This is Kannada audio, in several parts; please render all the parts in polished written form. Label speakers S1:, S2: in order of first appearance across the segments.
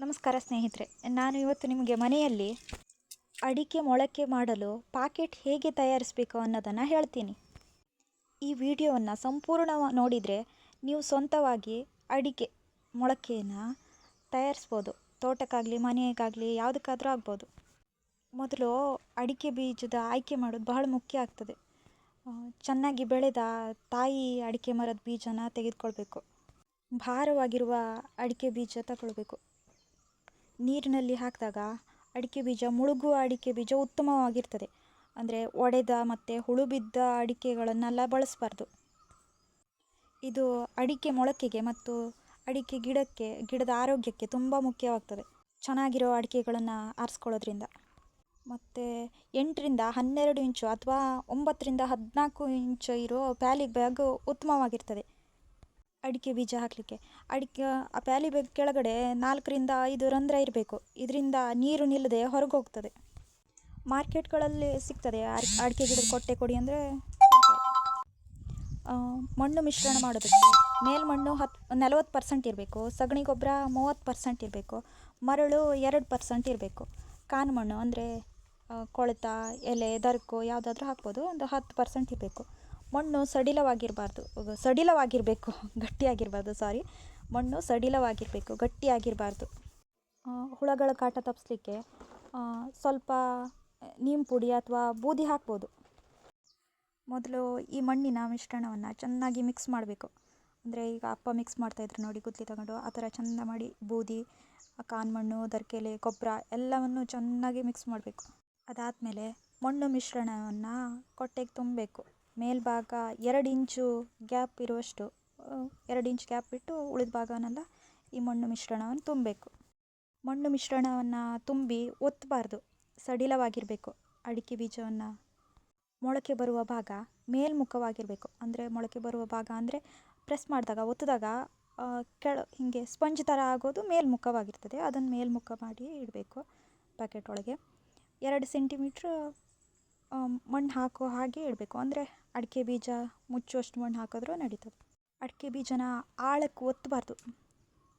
S1: ನಮಸ್ಕಾರ ಸ್ನೇಹಿತರೆ, ನಾನು ಇವತ್ತು ನಿಮಗೆ ಮನೆಯಲ್ಲಿ ಅಡಿಕೆ ಮೊಳಕೆ ಮಾಡಲು ಪಾಕೆಟ್ ಹೇಗೆ ತಯಾರಿಸಬೇಕು ಅನ್ನೋದನ್ನು ಹೇಳ್ತೀನಿ. ಈ ವಿಡಿಯೋವನ್ನು ಸಂಪೂರ್ಣ ನೋಡಿದರೆ ನೀವು ಸ್ವಂತವಾಗಿ ಅಡಿಕೆ ಮೊಳಕೆಯನ್ನು ತಯಾರಿಸ್ಬೋದು. ತೋಟಕ್ಕಾಗಲಿ ಮನೆಗಾಗಲಿ ಯಾವುದಕ್ಕಾದರೂ ಆಗ್ಬೋದು. ಮೊದಲು ಅಡಿಕೆ ಬೀಜದ ಆಯ್ಕೆ ಮಾಡೋದು ಬಹಳ ಮುಖ್ಯ ಆಗ್ತದೆ. ಚೆನ್ನಾಗಿ ಬೆಳೆದ ತಾಯಿ ಅಡಿಕೆ ಮರದ ಬೀಜನ ತೆಗೆದುಕೊಳ್ಬೇಕು. ಭಾರವಾಗಿರುವ ಅಡಿಕೆ ಬೀಜ ತಗೊಳ್ಬೇಕು. ನೀರಿನಲ್ಲಿ ಹಾಕಿದಾಗ ಅಡಿಕೆ ಬೀಜ ಮುಳುಗುವ ಅಡಿಕೆ ಬೀಜ ಉತ್ತಮವಾಗಿರ್ತದೆ. ಅಂದರೆ ಒಡೆದ ಮತ್ತು ಹುಳು ಬಿದ್ದ ಅಡಿಕೆಗಳನ್ನೆಲ್ಲ ಬಳಸಬಾರ್ದು. ಇದು ಅಡಿಕೆ ಮೊಳಕೆಗೆ ಮತ್ತು ಅಡಿಕೆ ಗಿಡದ ಆರೋಗ್ಯಕ್ಕೆ ತುಂಬ ಮುಖ್ಯವಾಗ್ತದೆ. ಚೆನ್ನಾಗಿರೋ ಅಡಿಕೆಗಳನ್ನು ಆರಿಸ್ಕೊಳ್ಳೋದ್ರಿಂದ. ಮತ್ತು 8 ರಿಂದ 12 ಇಂಚು ಅಥವಾ 9 ರಿಂದ 14 ಇಂಚು ಇರೋ ಪ್ಯಾಲಿ ಬ್ಯಾಗ್ ಉತ್ತಮವಾಗಿರ್ತದೆ ಅಡಿಕೆ ಬೀಜ ಹಾಕಲಿಕ್ಕೆ. ಆ ಪ್ಯಾಲಿ ಬ್ಯಾಗ್ ಕೆಳಗಡೆ 4 ರಿಂದ 5 ರಂಧ್ರ ಇರಬೇಕು. ಇದರಿಂದ ನೀರು ನಿಲ್ಲದೆ ಹೊರಗೆ ಹೋಗ್ತದೆ. ಮಾರ್ಕೆಟ್ಗಳಲ್ಲಿ ಸಿಗ್ತದೆ ಅಡಿಕೆ ಗಿಡದ ಕೊಟ್ಟೆ ಕೊಡಿ ಅಂದರೆ. ಮಣ್ಣು ಮಿಶ್ರಣ ಮಾಡೋದಕ್ಕೆ ಮೇಲ್ಮಣ್ಣು 40% ಇರಬೇಕು, ಸಗಣಿ ಗೊಬ್ಬರ 30% ಇರಬೇಕು, ಮರಳು 2% ಇರಬೇಕು. ಕಾನು ಮಣ್ಣು ಅಂದರೆ ಕೊಳೆತ ಎಲೆ ದರ್ಕು ಯಾವುದಾದ್ರೂ ಹಾಕ್ಬೋದು, ಒಂದು 10% ಇರಬೇಕು. ಮಣ್ಣು ಸಡಿಲವಾಗಿರಬೇಕು, ಗಟ್ಟಿಯಾಗಿರಬಾರ್ದು. ಮಣ್ಣು ಸಡಿಲವಾಗಿರಬೇಕು, ಗಟ್ಟಿಯಾಗಿರಬಾರ್ದು. ಹುಳಗಳ ಕಾಟ ತಪ್ಪಿಸ್ಲಿಕ್ಕೆ ಸ್ವಲ್ಪ ನೀಮ್ ಪುಡಿ ಅಥವಾ ಬೂದಿ ಹಾಕ್ಬೋದು. ಮೊದಲು ಈ ಮಣ್ಣಿನ ಮಿಶ್ರಣವನ್ನು ಚೆನ್ನಾಗಿ ಮಿಕ್ಸ್ ಮಾಡಬೇಕು. ಅಂದರೆ ಈಗ ಅಪ್ಪ ಮಿಕ್ಸ್ ಮಾಡ್ತಾಯಿದ್ರು ನೋಡಿ, ಗುದ್ಲಿ ತಗೊಂಡು ಆ ಥರ ಚೆಂದ ಮಾಡಿ ಬೂದಿ, ಕಾನ್ಮಣ್ಣು, ದರ್ಕೆಲೆ, ಗೊಬ್ಬರ ಎಲ್ಲವನ್ನು ಚೆನ್ನಾಗಿ ಮಿಕ್ಸ್ ಮಾಡಬೇಕು. ಅದಾದಮೇಲೆ ಮಣ್ಣು ಮಿಶ್ರಣವನ್ನು ಕೊಟ್ಟೆಗೆ ತುಂಬಬೇಕು. ಮೇಲ್ಭಾಗ 2 ಇಂಚು ಗ್ಯಾಪ್ ಇರುವಷ್ಟು 2 ಇಂಚ್ ಗ್ಯಾಪ್ ಬಿಟ್ಟು ಉಳಿದ ಭಾಗವನ್ನೆಲ್ಲ ಈ ಮಣ್ಣು ಮಿಶ್ರಣವನ್ನು ತುಂಬಬೇಕು. ಮಣ್ಣು ಮಿಶ್ರಣವನ್ನು ತುಂಬಿ ಒತ್ತಬಾರ್ದು, ಸಡಿಲವಾಗಿರಬೇಕು. ಅಡಿಕೆ ಬೀಜವನ್ನು ಮೊಳಕೆ ಬರುವ ಭಾಗ ಮೇಲ್ಮುಖವಾಗಿರಬೇಕು. ಅಂದರೆ ಮೊಳಕೆ ಬರುವ ಭಾಗ ಅಂದರೆ ಪ್ರೆಸ್ ಮಾಡಿದಾಗ ಒತ್ತಿದಾಗ ಹೀಗೆ ಸ್ಪಂಜ್ ಥರ ಆಗೋದು ಮೇಲ್ಮುಖವಾಗಿರ್ತದೆ. ಅದನ್ನು ಮೇಲ್ಮುಖ ಮಾಡಿ ಇಡಬೇಕು ಪ್ಯಾಕೆಟ್ ಒಳಗೆ. 2 ಸೆಂಟಿಮೀಟ್ರ್ ಮಣ್ಣು ಹಾಕೋ ಹಾಗೆ ಇಡಬೇಕು. ಅಂದರೆ ಅಡಿಕೆ ಬೀಜ ಮುಚ್ಚುವಷ್ಟು ಮಣ್ಣು ಹಾಕಿದ್ರೂ ನಡೀತದೆ. ಅಡಿಕೆ ಬೀಜನ ಆಳಕ್ಕೆ ಒತ್ತಬಾರ್ದು,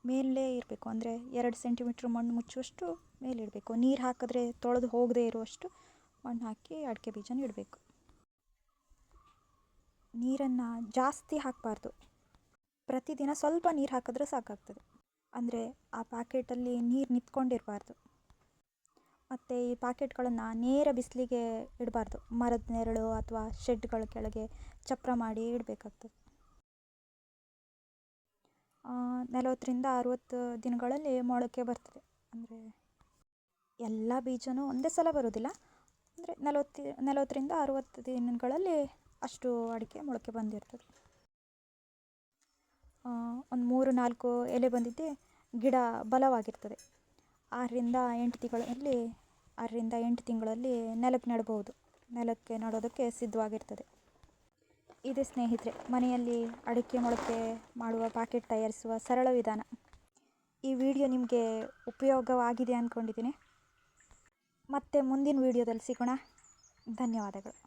S1: ಮೇಲೇ ಇರಬೇಕು. ಅಂದರೆ 2 ಸೆಂಟಿಮೀಟ್ರ್ ಮಣ್ಣು ಮುಚ್ಚುವಷ್ಟು ಮೇಲೆ ಇಡಬೇಕು. ನೀರು ಹಾಕಿದ್ರೆ ತೊಳೆದು ಹೋಗದೇ ಇರುವಷ್ಟು ಮಣ್ಣು ಹಾಕಿ ಅಡಿಕೆ ಬೀಜನ ಇಡಬೇಕು. ನೀರನ್ನು ಜಾಸ್ತಿ ಹಾಕಬಾರ್ದು. ಪ್ರತಿದಿನ ಸ್ವಲ್ಪ ನೀರು ಹಾಕಿದ್ರೆ ಸಾಕಾಗ್ತದೆ. ಅಂದರೆ ಆ ಪ್ಯಾಕೆಟಲ್ಲಿ ನೀರು ನಿಂತ್ಕೊಂಡಿರಬಾರ್ದು. ಮತ್ತು ಈ ಪ್ಯಾಕೆಟ್ಗಳನ್ನು ನೇರ ಬಿಸಿಲಿಗೆ ಇಡಬಾರ್ದು. ಮರದ ನೆರಳು ಅಥವಾ ಶೆಡ್ಗಳ ಕೆಳಗೆ ಚಪ್ರ ಮಾಡಿ ಇಡಬೇಕಾಗ್ತದೆ. 40 ರಿಂದ 60 ದಿನಗಳಲ್ಲಿ ಮೊಳಕೆ ಬರ್ತದೆ. ಅಂದರೆ ಎಲ್ಲ ಬೀಜನೂ ಒಂದೇ ಸಲ ಬರೋದಿಲ್ಲ. ಅಂದರೆ 40 ರಿಂದ 60 ದಿನಗಳಲ್ಲಿ ಅಷ್ಟು ಅಡಿಕೆ ಮೊಳಕೆ ಬಂದಿರ್ತದೆ. ಒಂದು 3-4 ಎಲೆ ಬಂದಿದ್ದೆ ಗಿಡ ಬಲವಾಗಿರ್ತದೆ. 6 ರಿಂದ 8 ತಿಂಗಳಲ್ಲಿ ನೆಲಕ್ಕೆ ನೆಡಬಹುದು. ನೆಲಕ್ಕೆ ನೆಡೋದಕ್ಕೆ ಸಿದ್ಧವಾಗಿರ್ತದೆ. ಇದೆ ಸ್ನೇಹಿತರೆ, ಮನೆಯಲ್ಲಿ ಅಡಿಕೆ ಮೊಳಕೆ ಮಾಡುವ ಪ್ಯಾಕೆಟ್ ತಯಾರಿಸುವ ಸರಳ ವಿಧಾನ. ಈ ವಿಡಿಯೋ ನಿಮಗೆ ಉಪಯೋಗವಾಗಿದೆ ಅಂದ್ಕೊಂಡಿದ್ದೀನಿ. ಮತ್ತೆ ಮುಂದಿನ ವಿಡಿಯೋದಲ್ಲಿ ಸಿಗೋಣ. ಧನ್ಯವಾದಗಳು.